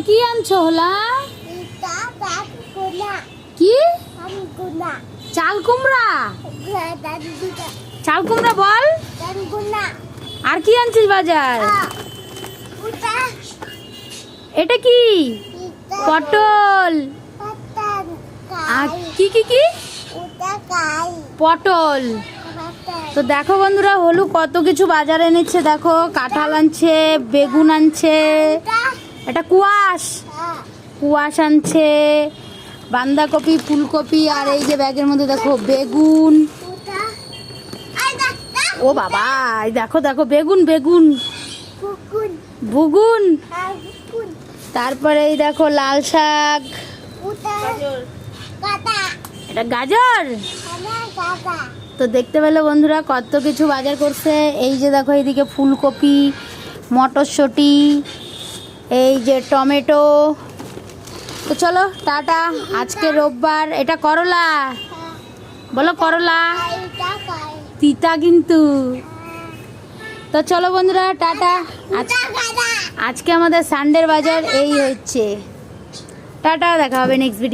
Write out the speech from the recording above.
কি আনছো হলা? কি চাল কুমড়া? চাল কুমড়া বল। আর কি আনছিস বাজার? এটা কি? পটল। আর কি কি কি? পটল। তো দেখো বন্ধুরা, হলু কত কিছু বাজার এনেছে। দেখো কাঁঠাল আনছে, বেগুন আনছে, এটা কুয়াশ আনছে, বাঁধাকপি, ফুলকপি, আর এই যে ব্যাগের মধ্যে দেখো বেগুন। ও বাবা, দেখো দেখো বেগুন বেগুন বুগুন। তারপরে এই দেখো লাল শাক, এটা গাজর। তো দেখতে পেলে বন্ধুরা কত কিছু বাজার করছে। এই যে দেখো এইদিকে ফুলকপি, মটরশুঁটি, এই যে টমেটো। তো চলো টাটা, আজকে রোববার। এটা করলা, বলো করলা। তিতা কিন্তু। তো চলো বন্ধুরা টাটা, আজকে আমাদের সানডের বাজার এই হচ্ছে। টাটা, দেখা হবে নেক্সট ভিডিও।